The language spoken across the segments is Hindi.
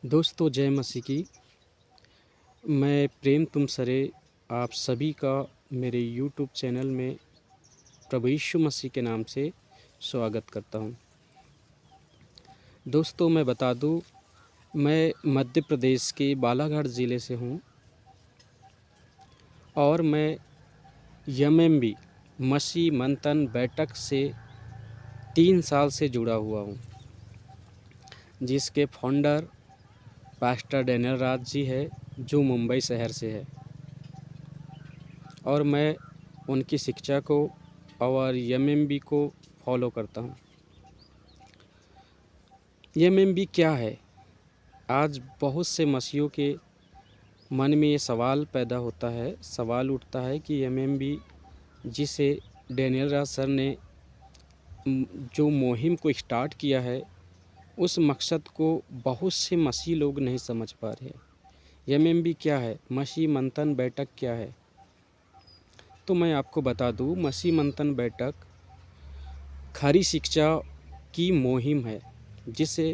दोस्तों जय मसीह की। मैं प्रेम तुम सरे आप सभी का मेरे यूट्यूब चैनल में प्रभु यीशु मसीह के नाम से स्वागत करता हूं। दोस्तों मैं बता दूं, मैं मध्य प्रदेश के बालाघाट ज़िले से हूं और मैं एमएमबी मसीह मंथन बैठक से 3 साल से जुड़ा हुआ हूं, जिसके founder pastor Daniel Raj ji है, जो मुंबई शहर से है। और मैं उनकी शिक्षा को और एमएमबी को फॉलो करता हूँ। एमएमबी क्या है? आज बहुत से मसीहियों के मन में ये सवाल पैदा होता है, सवाल उठता है कि एमएमबी जिसे डैनियल राज सर ने जो मुहिम को स्टार्ट किया है, उस मकसद को बहुत से मसीही लोग नहीं समझ पा रहे। एमएमबी क्या है? मसीह मंथन बैठक क्या है? तो मैं आपको बता दूं, मसीह मंथन बैठक खरी शिक्षा की मुहिम है, जिसे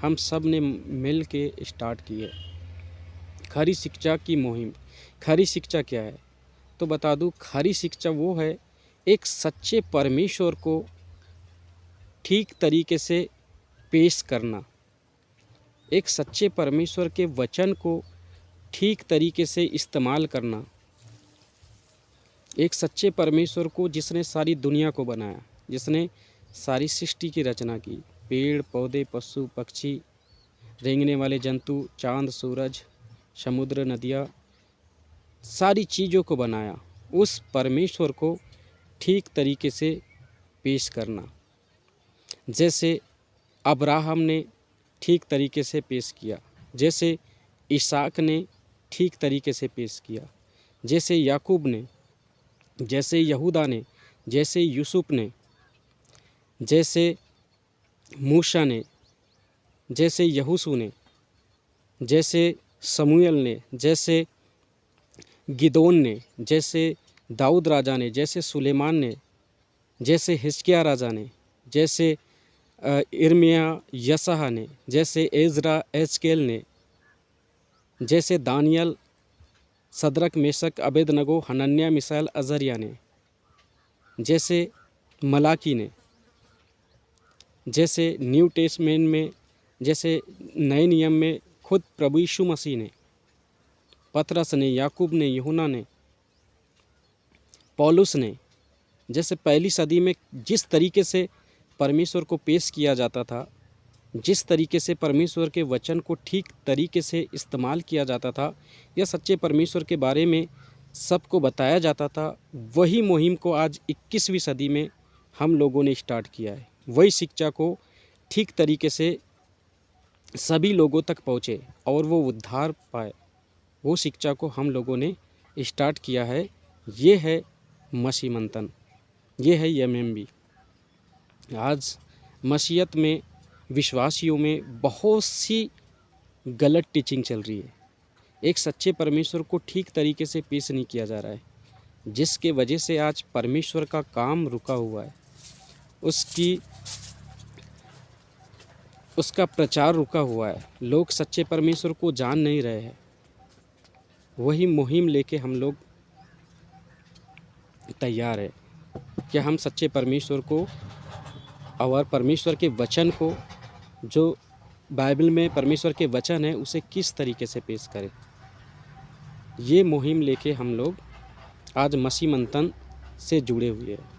हम सब ने मिल के स्टार्ट की है। खरी शिक्षा की मुहिम। खरी शिक्षा क्या है? तो बता दूं, खरी शिक्षा वो है, एक सच्चे परमेश्वर को ठीक तरीके से पेश करना, एक सच्चे परमेश्वर के वचन को ठीक तरीके से इस्तेमाल करना, एक सच्चे परमेश्वर को जिसने सारी दुनिया को बनाया, जिसने सारी सृष्टि की रचना की, पेड़ पौधे पशु पक्षी रेंगने वाले जंतु, चांद सूरज समुद्र नदियाँ, सारी चीज़ों को बनाया, उस परमेश्वर को ठीक तरीके से पेश करना। जैसे अब्राहम ने ठीक तरीके से पेश किया, जैसे इसहाक ने ठीक तरीके से पेश किया, जैसे याकूब ने, जैसे यहूदा ने, जैसे यूसुफ ने, जैसे मूसा ने, जैसे यहोशू ने, जैसे शमूएल ने, जैसे गिदोन ने, जैसे दाऊद राजा ने, जैसे सुलेमान ने, जैसे हिजकिय्याह राजा ने, जैसे यिर्मयाह यशायाह ने, जैसे एजरा एजकेल ने, जैसे दानियल सदरक मेशक अबेदनगो हनन्याह मिसाएल अजरिया ने, जैसे मलाकी ने, जैसे न्यू टेस्टमेंट में, जैसे नए नियम में खुद प्रभु यीशु मसीह ने, पतरस ने, याकूब ने, यूहन्ना ने, पौलुस ने, जैसे पहली सदी में जिस तरीके से परमेश्वर को पेश किया जाता था, जिस तरीके से परमेश्वर के वचन को ठीक तरीके से इस्तेमाल किया जाता था, या सच्चे परमेश्वर के बारे में सबको बताया जाता था, वही मुहिम को आज 21वीं सदी में हम लोगों ने स्टार्ट किया है। वही शिक्षा को ठीक तरीके से सभी लोगों तक पहुँचे और वो उद्धार पाए, वो शिक्षा को हम लोगों ने स्टार्ट किया है। ये है मसीह मंथन, ये है एमएमबी। आज मसीहत में विश्वासियों में बहुत सी गलत टीचिंग चल रही है। एक सच्चे परमेश्वर को ठीक तरीके से पेश नहीं किया जा रहा है, जिसके वजह से आज परमेश्वर का काम रुका हुआ है, उसका प्रचार रुका हुआ है। लोग सच्चे परमेश्वर को जान नहीं रहे हैं। वही मुहिम लेके हम लोग तैयार है कि हम सच्चे परमेश्वर को और परमेश्वर के वचन को, जो बाइबल में परमेश्वर के वचन है, उसे किस तरीके से पेश करें। ये मुहिम लेके हम लोग आज मसीह मंथन से जुड़े हुए हैं।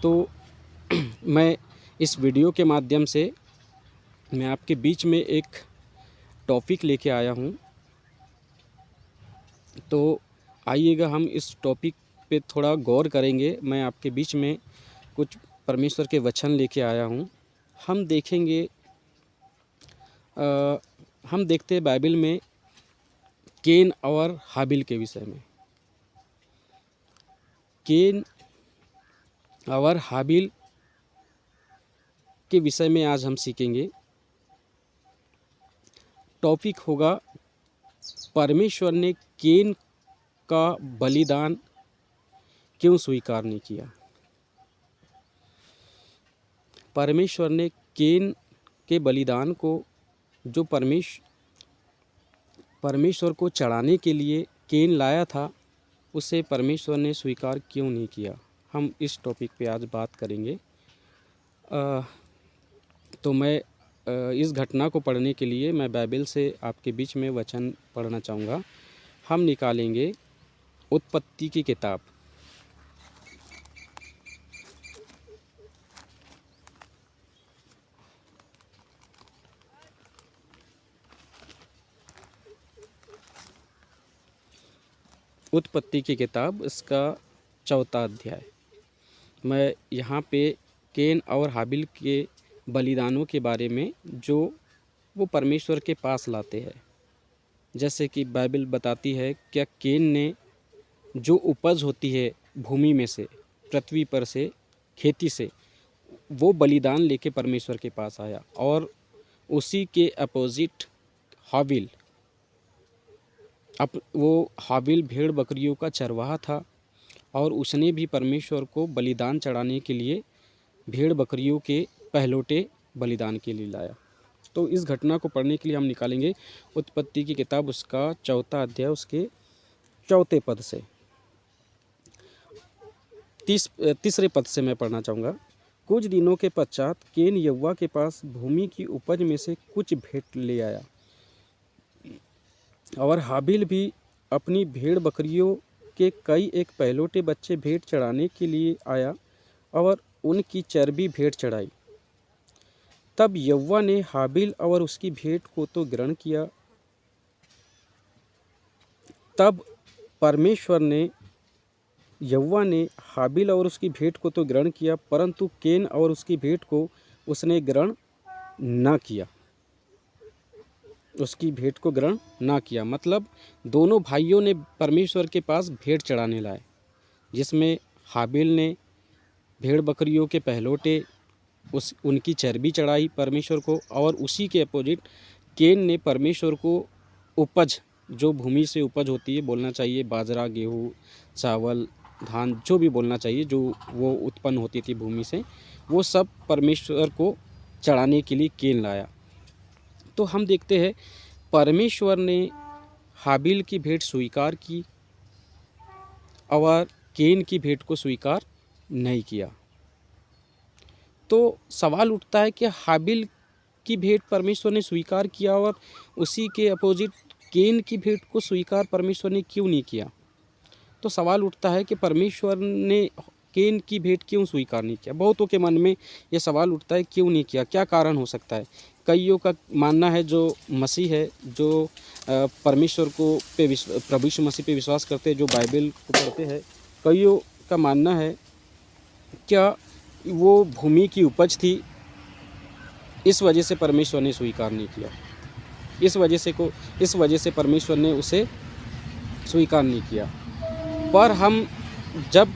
तो मैं इस वीडियो के माध्यम से मैं आपके बीच में एक टॉपिक लेके आया हूँ। तो आइएगा, हम इस टॉपिक पे थोड़ा गौर करेंगे। मैं आपके बीच में कुछ परमेश्वर के वचन लेके आया हूँ। हम देखेंगे, हम देखते हैं बाइबल में केन और हाबिल के विषय में। केन और हाबिल के विषय में आज हम सीखेंगे। टॉपिक होगा, परमेश्वर ने केन का बलिदान क्यों स्वीकार नहीं किया। परमेश्वर ने केन के बलिदान को जो परमेश्वर को चढ़ाने के लिए केन लाया था, उसे परमेश्वर ने स्वीकार क्यों नहीं किया। हम इस टॉपिक पे आज बात करेंगे। तो मैं इस घटना को पढ़ने के लिए मैं बाइबल से आपके बीच में वचन पढ़ना चाहूँगा। हम निकालेंगे उत्पत्ति की किताब, उत्पत्ति की किताब, इसका 4वां अध्याय। मैं यहाँ पे केन और हाबिल के बलिदानों के बारे में जो वो परमेश्वर के पास लाते हैं। जैसे कि बाइबल बताती है, क्या केन ने जो उपज होती है भूमि में से, पृथ्वी पर से, खेती से, वो बलिदान लेके परमेश्वर के पास आया। और उसी के अपोजिट हाबिल, अब वो हाबिल भेड़ बकरियों का चरवाहा था और उसने भी परमेश्वर को बलिदान चढ़ाने के लिए भेड़ बकरियों के पहलोटे बलिदान के लिए लाया। तो इस घटना को पढ़ने के लिए हम निकालेंगे उत्पत्ति की किताब, उसका 4वां अध्याय, उसके 4वें पद से। तीसरे पद से मैं पढ़ना चाहूँगा। कुछ दिनों के पश्चात केन यहोवा के पास भूमि की उपज में से कुछ भेंट ले आया, और हाबिल भी अपनी भेड़ बकरियों के कई एक पहलोटे बच्चे भेंट चढ़ाने के लिए आया और उनकी चर्बी भेंट चढ़ाई। तब यहोवा ने हाबिल और उसकी भेंट को तो ग्रहण किया, तब यहोवा ने हाबिल और उसकी भेंट को तो ग्रहण किया, परंतु केन और उसकी भेंट को उसने ग्रहण ना किया। उसकी भेंट को ग्रहण ना किया मतलब दोनों भाइयों ने परमेश्वर के पास भेंट चढ़ाने लाए, जिसमें हाबिल ने भेड़ बकरियों के पहलोटे उनकी चर्बी चढ़ाई परमेश्वर को, और उसी के अपोजिट केन ने परमेश्वर को उपज, जो भूमि से उपज होती है, बोलना चाहिए बाजरा, गेहूँ, चावल, धान, जो भी बोलना चाहिए, जो वो उत्पन्न होती थी भूमि से, वो सब परमेश्वर को चढ़ाने के लिए केन लाया। तो हम देखते हैं परमेश्वर ने हाबिल की भेंट स्वीकार की और केन की भेंट को स्वीकार नहीं किया। तो सवाल उठता है कि हाबिल की भेंट परमेश्वर ने स्वीकार किया और उसी के अपोजिट केन की भेंट को स्वीकार परमेश्वर ने क्यों नहीं किया। तो सवाल उठता है कि परमेश्वर ने केन की भेंट क्यों स्वीकार नहीं किया। बहुतों के मन में ये सवाल उठता है, क्यों नहीं किया, क्या कारण हो सकता है। कईयों का मानना है, जो मसीह है, जो परमेश्वर को प्रभु यीशु मसीह पे विश्वास करते हैं, जो बाइबल को पढ़ते हैं, कईयों का मानना है क्या वो भूमि की उपज थी, इस वजह से परमेश्वर ने स्वीकार नहीं किया, इस वजह से परमेश्वर ने उसे स्वीकार नहीं किया। पर हम जब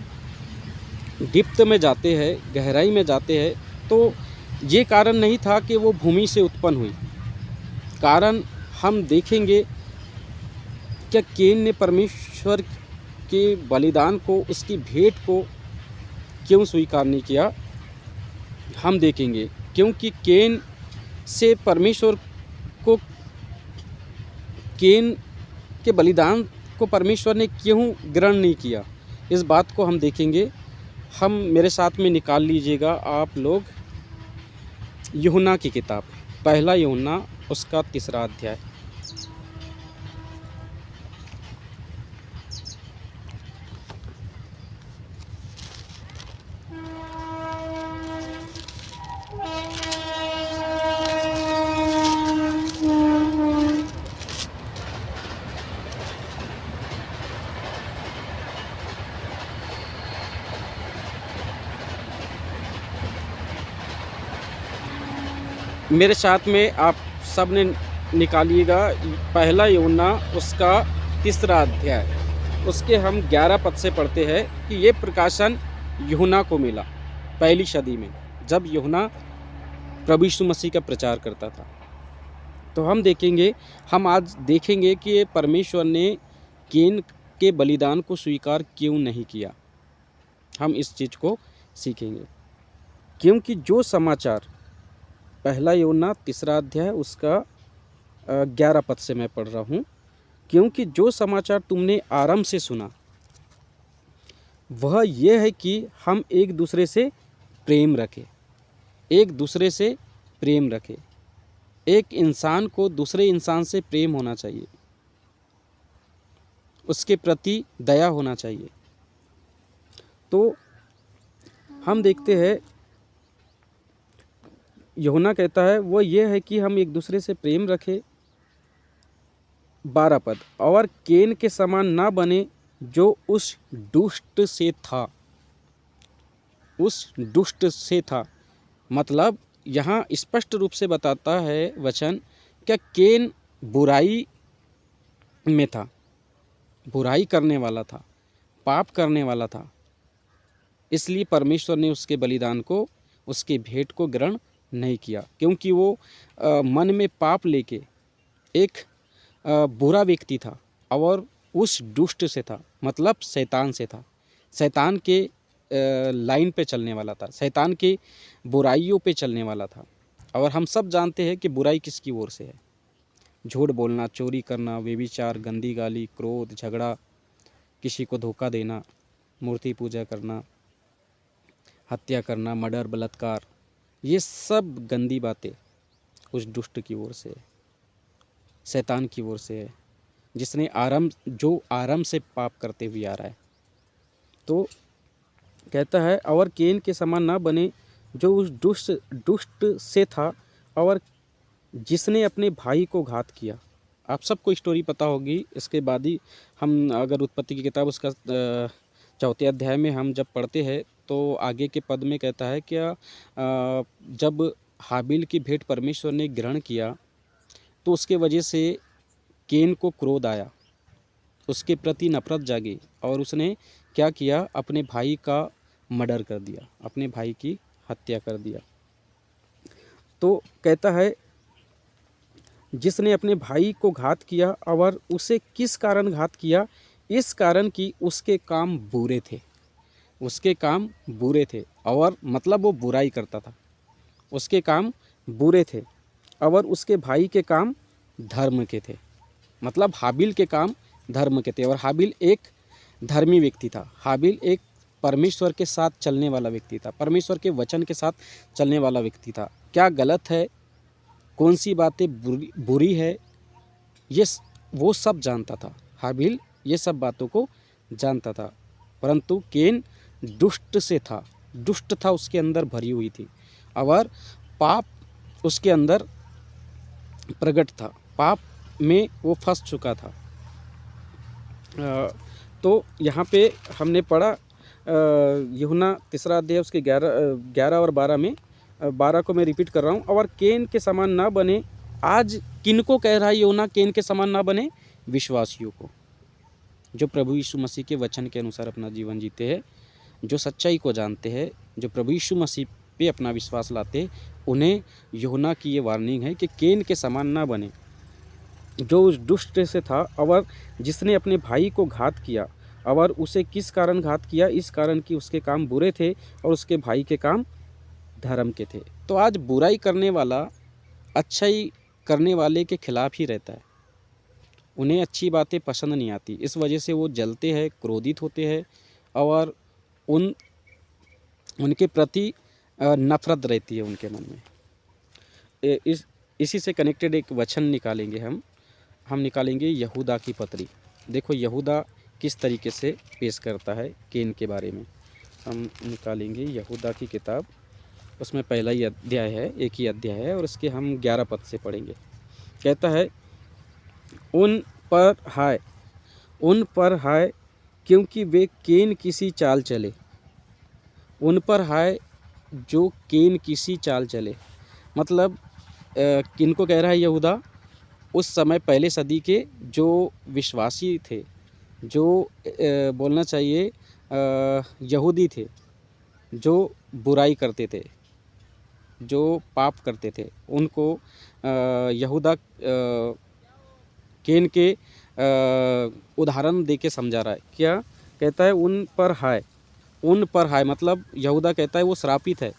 डिप्थ में जाते हैं, गहराई में जाते हैं, तो ये कारण नहीं था कि वो भूमि से उत्पन्न हुई। कारण हम देखेंगे क्या केन ने परमेश्वर के बलिदान को, उसकी भेंट को क्यों स्वीकार नहीं किया। हम देखेंगे क्योंकि केन से परमेश्वर को, केन के बलिदान को परमेश्वर ने क्यों ग्रहण नहीं किया, इस बात को हम देखेंगे। हम मेरे साथ में निकाल लीजिएगा आप लोग यूहन्ना की किताब, पहला यूहन्ना, उसका 3रा अध्याय। मेरे साथ में आप सब ने निकालिएगा पहला यूहन्ना, उसका 3रा अध्याय, उसके हम 11 पद से पढ़ते हैं कि ये प्रकाशन यूहन्ना को मिला पहली सदी में, जब यूहन्ना प्रभु यीशु मसीह का प्रचार करता था। तो हम आज देखेंगे कि परमेश्वर ने केन के बलिदान को स्वीकार क्यों नहीं किया। हम इस चीज़ को सीखेंगे, क्योंकि जो समाचार, पहला यूहन्ना 3रा अध्याय, उसका 11 पद से मैं पढ़ रहा हूँ। क्योंकि जो समाचार तुमने आरंभ से सुना वह यह है कि हम एक दूसरे से प्रेम रखें, एक दूसरे से प्रेम रखें। एक इंसान को दूसरे इंसान से प्रेम होना चाहिए, उसके प्रति दया होना चाहिए। तो हम देखते हैं यूहन्ना कहता है वो ये है कि हम एक दूसरे से प्रेम रखें। 12 पद, और केन के समान ना बने जो उस दुष्ट से था। उस दुष्ट से था मतलब यहाँ स्पष्ट रूप से बताता है वचन क्या केन बुराई में था, बुराई करने वाला था, पाप करने वाला था। इसलिए परमेश्वर ने उसके बलिदान को, उसके भेंट को ग्रहण नहीं किया, क्योंकि वो मन में पाप लेके एक बुरा व्यक्ति था और उस दुष्ट से था, मतलब शैतान से था। शैतान के लाइन पे चलने वाला था, शैतान के बुराइयों पे चलने वाला था। और हम सब जानते हैं कि बुराई किसकी ओर से है। झूठ बोलना, चोरी करना, व्यभिचार, गंदी गाली, क्रोध, झगड़ा, किसी को धोखा देना, मूर्ति पूजा करना, हत्या करना, मर्डर, बलात्कार, ये सब गंदी बातें उस दुष्ट की ओर से है, शैतान की ओर से है, जिसने जो आरंभ से पाप करते हुए आ रहा है। तो कहता है और केन के समान ना बने जो उस दुष्ट से था और जिसने अपने भाई को घात किया। आप सबको स्टोरी पता होगी। इसके बाद ही हम अगर उत्पत्ति की किताब उसका 4 अध्याय में हम जब पढ़ते हैं तो आगे के पद में कहता है क्या जब हाबिल की भेंट परमेश्वर ने ग्रहण किया तो उसके वजह से केन को क्रोध आया, उसके प्रति नफरत जागी और उसने क्या किया, अपने भाई का मर्डर कर दिया, अपने भाई की हत्या कर दिया। तो कहता है जिसने अपने भाई को घात किया और उसे किस कारण घात किया, इस कारण कि उसके काम बुरे थे, उसके काम बुरे थे और मतलब वो बुराई करता था, उसके काम बुरे थे और उसके भाई के काम धर्म के थे। मतलब हाबिल के काम धर्म के थे और हाबिल एक धर्मी व्यक्ति था। हाबिल एक परमेश्वर के साथ चलने वाला व्यक्ति था, परमेश्वर के वचन के साथ चलने वाला व्यक्ति था। क्या गलत है, कौन सी बातें बुरी है, ये वो सब जानता था। हाबिल ये सब बातों को जानता था, परंतु केन दुष्ट से था, दुष्ट था, उसके अंदर भरी हुई थी और पाप उसके अंदर प्रकट था, पाप में वो फंस चुका था। तो यहाँ पे हमने पढ़ा यूहन्ना 3 अध्याय उसके 11 और 12 में, 12 को मैं रिपीट कर रहा हूँ। और केन के समान ना बने, आज किन को कह रहा है यूहन्ना केन के समान ना बने? विश्वासियों को, जो प्रभु यीशु मसीह के वचन के अनुसार अपना जीवन जीते हैं, जो सच्चाई को जानते हैं, जो प्रभु यीशु मसीह पे अपना विश्वास लाते हैं, उन्हें यूहन्ना की ये वार्निंग है कि केन के समान ना बने जो उस दुष्ट से था और जिसने अपने भाई को घात किया। और उसे किस कारण घात किया? इस कारण कि उसके काम बुरे थे और उसके भाई के काम धर्म के थे। तो आज बुराई करने वाला अच्छाई करने वाले के खिलाफ ही रहता है, उन्हें अच्छी बातें पसंद नहीं आती, इस वजह से वो जलते हैं, क्रोधित होते हैं और उनके प्रति नफरत रहती है उनके मन में। इसी से कनेक्टेड एक वचन निकालेंगे हम निकालेंगे यहूदा की पत्री। देखो यहूदा किस तरीके से पेश करता है केन के बारे में। हम निकालेंगे यहूदा की किताब, उसमें पहला ही अध्याय है, एक ही अध्याय है और इसके हम 11 पद से पढ़ेंगे। कहता है उन पर हाय क्योंकि वे केन किसी चाल चले। उन पर हाय जो केन किसी चाल चले, मतलब किन को कह रहा है यहूदा? उस समय पहले सदी के जो विश्वासी थे, जो बोलना चाहिए यहूदी थे, जो बुराई करते थे, जो पाप करते थे, उनको यहूदा केन के उदाहरण दे के समझा रहा है। क्या कहता है? उन पर हाय मतलब यहूदा कहता है वो श्रापित है।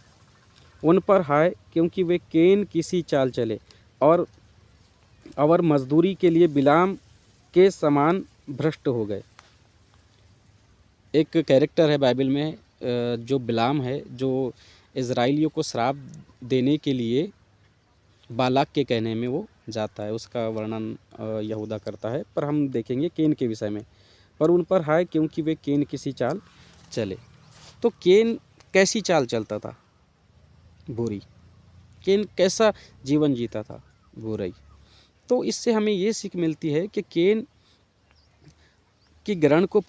उन पर हाय क्योंकि वे केन किसी चाल चले। और और मजदूरी के लिए बिलाम के समान भ्रष्ट हो गए। एक कैरेक्टर है बाइबल में जो बिलाम है, जो इज़राइलियों को श्राप देने के लिए बालाक के कहने में वो जाता है, उसका वर्णन यहूदा करता है। पर हम देखेंगे केन के विषय में। पर उन पर हाय क्योंकि वे केन किसी चाल चले। तो केन कैसी चाल चलता था? बुरी। केन कैसा जीवन जीता था? बुराई। तो इससे हमें ये सीख मिलती है कि केन की ग्रहण को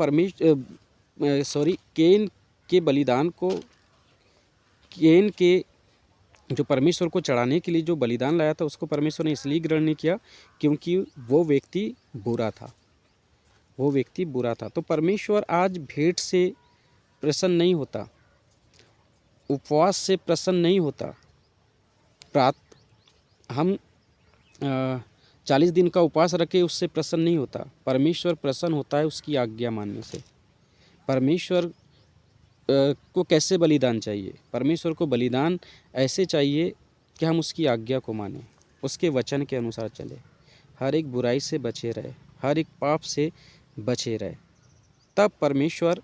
केन के बलिदान को, केन के जो परमेश्वर को चढ़ाने के लिए जो बलिदान लाया था उसको परमेश्वर ने इसलिए ग्रहण नहीं किया क्योंकि वो व्यक्ति बुरा था। वो व्यक्ति बुरा था। तो परमेश्वर आज भेंट से प्रसन्न नहीं होता, उपवास से प्रसन्न नहीं होता। हम 40 दिन का उपवास रखे उससे प्रसन्न नहीं होता। परमेश्वर प्रसन्न होता है उसकी आज्ञा मानने से। परमेश्वर को कैसे बलिदान चाहिए? परमेश्वर को बलिदान ऐसे चाहिए कि हम उसकी आज्ञा को मानें, उसके वचन के अनुसार चले, हर एक बुराई से बचे रहे, हर एक पाप से बचे रहे। तब परमेश्वर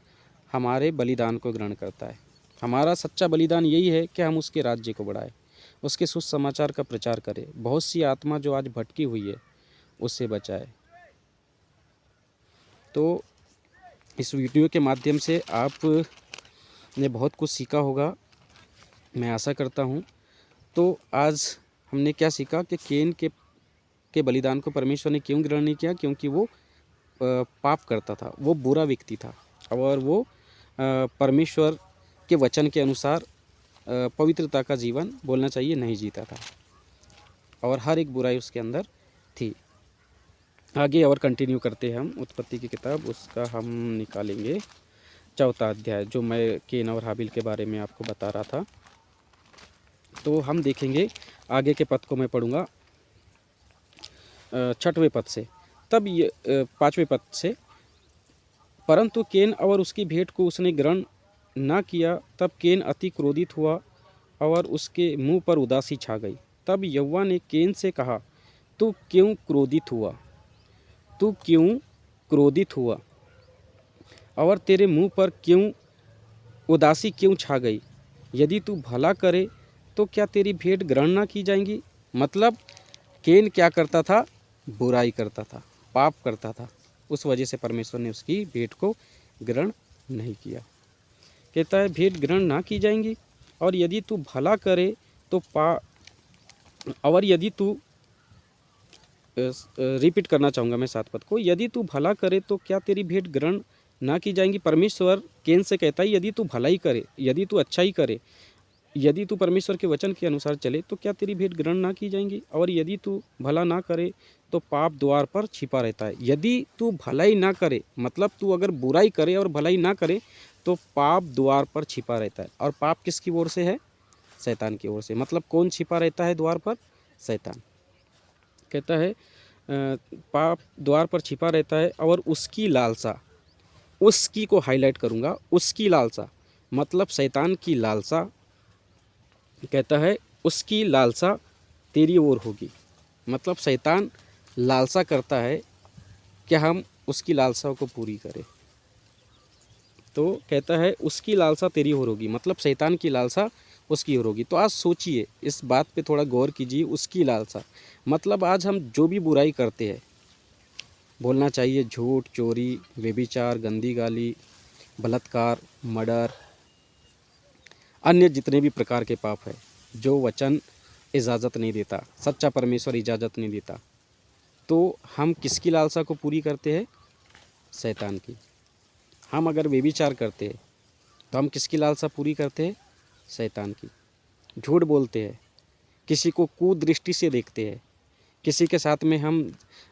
हमारे बलिदान को ग्रहण करता है। हमारा सच्चा बलिदान यही है कि हम उसके राज्य को बढ़ाएं, उसके सुसमाचार का प्रचार करें, बहुत सी आत्मा जो आज भटकी हुई है उससे बचाए। तो इस वीडियो के माध्यम से आपने बहुत कुछ सीखा होगा, मैं आशा करता हूँ। तो आज हमने क्या सीखा कि केन के बलिदान को परमेश्वर ने क्यों ग्रहण नहीं किया? क्योंकि वो पाप करता था, वो बुरा व्यक्ति था और वो परमेश्वर के वचन के अनुसार पवित्रता का जीवन बोलना चाहिए नहीं जीता था और हर एक बुराई उसके अंदर थी। आगे और कंटिन्यू करते हैं हम उत्पत्ति की किताब, उसका हम निकालेंगे 4वां अध्याय, जो मैं केन और हाबिल के बारे में आपको बता रहा था। तो हम देखेंगे आगे के पद को मैं पढ़ूंगा 6वें पद से, तब ये 5वें पद से, परंतु केन और उसकी भेंट को उसने ग्रहण ना किया। तब केन अति क्रोधित हुआ और उसके मुंह पर उदासी छा गई। तब यहोवा ने केन से कहा, तू क्यों क्रोधित हुआ? तू क्यों क्रोधित हुआ और तेरे मुंह पर क्यों उदासी क्यों छा गई? यदि तू भला करे तो क्या तेरी भेंट ग्रहण ना की जाएंगी? मतलब केन क्या करता था? बुराई करता था, पाप करता था। उस वजह से परमेश्वर ने उसकी भेंट को ग्रहण नहीं किया। कहता है भेंट ग्रहण ना की जाएंगी, और यदि तू भला करे तो और यदि तू रिपीट करना चाहूँगा मैं 7 पद को, यदि तू भला करे तो क्या तेरी भेंट ग्रहण ना की जाएंगी? परमेश्वर केन से कहता है यदि तू भलाई करे, यदि तू अच्छा ही करे, यदि तू परमेश्वर के वचन के अनुसार चले तो क्या तेरी भेंट ग्रहण ना की जाएंगी? और यदि तू भला ना करे तो पाप द्वार पर छिपा रहता है। यदि तू भलाई ना करे, मतलब तू अगर बुराई करे और भलाई ना करे तो पाप द्वार पर छिपा रहता है। और पाप किसकी ओर से है? शैतान की ओर से। मतलब कौन छिपा रहता है द्वार पर? शैतान। कहता है पाप द्वार पर छिपा रहता है और उसकी लालसा, उसकी को हाईलाइट करूँगा, उसकी लालसा मतलब शैतान की लालसा। कहता है उसकी लालसा तेरी ओर होगी। मतलब शैतान लालसा करता है कि हम उसकी लालसाओं को पूरी करें। तो कहता है उसकी लालसा तेरी ओर होगी, मतलब शैतान की लालसा उसकी ओर होगी। तो आज सोचिए, इस बात पे थोड़ा गौर कीजिए। उसकी लालसा मतलब आज हम जो भी बुराई करते हैं, बोलना चाहिए झूठ, चोरी, व्यभिचार, गंदी गाली, बलात्कार, मर्डर, अन्य जितने भी प्रकार के पाप है जो वचन इजाज़त नहीं देता, सच्चा परमेश्वर इजाज़त नहीं देता, तो हम किसकी लालसा को पूरी करते हैं? शैतान की। हम अगर व्यभिचार करते हैं तो हम किसकी लालसा पूरी करते हैं? शैतान की। झूठ बोलते हैं, किसी को कुदृष्टि से देखते हैं, किसी के साथ में हम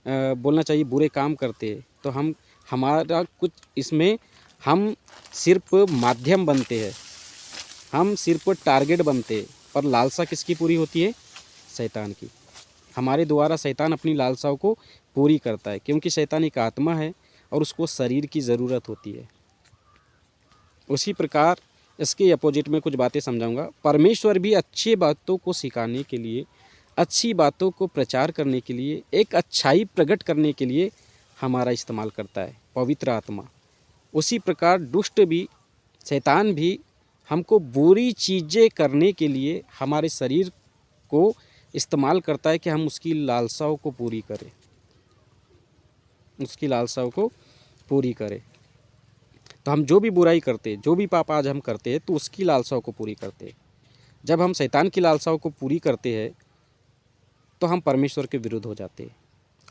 बोलना चाहिए बुरे काम करते हैं, तो हम हमारा कुछ इसमें हम सिर्फ माध्यम बनते हैं, हम सिर्फ टारगेट बनते हैं। पर लालसा किसकी पूरी होती है? शैतान की। हमारे द्वारा शैतान अपनी लालसाओं को पूरी करता है, क्योंकि शैतान एक आत्मा है और उसको शरीर की ज़रूरत होती है। उसी प्रकार इसके अपोजिट में कुछ बातें समझाऊंगा। परमेश्वर भी अच्छी बातों को सिखाने के लिए, अच्छी बातों को प्रचार करने के लिए, एक अच्छाई प्रकट करने के लिए हमारा इस्तेमाल करता है पवित्र आत्मा। उसी प्रकार दुष्ट भी, शैतान भी हमको बुरी चीज़ें करने के लिए हमारे शरीर को इस्तेमाल करता है कि हम उसकी लालसाओं को पूरी करें, उसकी लालसाओं को पूरी करें। तो हम जो भी बुराई करते, जो भी पाप आज हम करते हैं, तो उसकी लालसाओं को पूरी करते हैं। जब हम शैतान की लालसाओं को पूरी करते हैं तो हम परमेश्वर के विरुद्ध हो जाते हैं।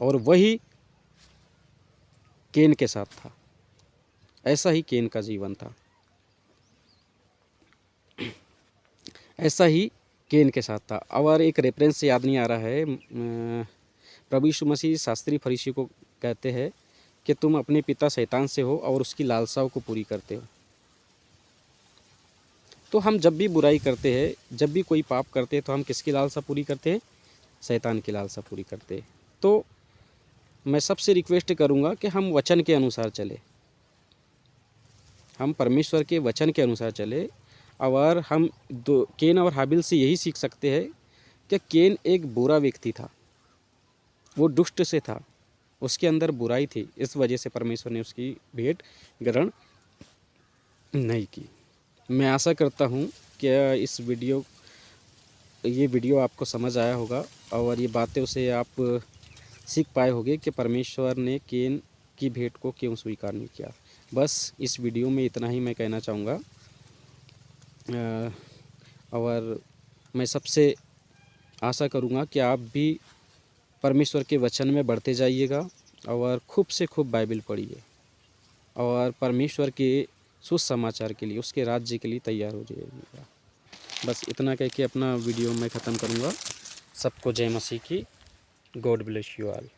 और वही केन के साथ था, ऐसा ही केन का जीवन था, ऐसा ही केन के साथ था। और एक रेफरेंस से याद नहीं आ रहा है, प्रभु यीशु मसीह शास्त्री फरीसी को कहते हैं कि तुम अपने पिता शैतान से हो और उसकी लालसाओं को पूरी करते हो। तो हम जब भी बुराई करते हैं, जब भी कोई पाप करते हैं, तो हम किसकी लालसा पूरी करते हैं? शैतान की लालसा पूरी करते हैं। तो मैं सबसे रिक्वेस्ट करूँगा कि हम वचन के अनुसार चले, हम परमेश्वर के वचन के अनुसार चले। और हम केन और हाबिल से यही सीख सकते हैं कि केन एक बुरा व्यक्ति था, वो दुष्ट से था, उसके अंदर बुराई थी, इस वजह से परमेश्वर ने उसकी भेंट ग्रहण नहीं की। मैं आशा करता हूँ कि ये वीडियो आपको समझ आया होगा और ये बातें उसे आप सीख पाए होंगे कि परमेश्वर ने केन की भेंट को क्यों स्वीकार नहीं किया। बस इस वीडियो में इतना ही मैं कहना चाहूँगा। और मैं सबसे आशा करूँगा कि आप भी परमेश्वर के वचन में बढ़ते जाइएगा और खूब से खूब बाइबल पढ़िए और परमेश्वर के सुसमाचार के लिए, उसके राज्य के लिए तैयार हो जाइएगा। बस इतना कह के अपना वीडियो मैं ख़त्म करूँगा। सबको जय मसीह की। God bless you all.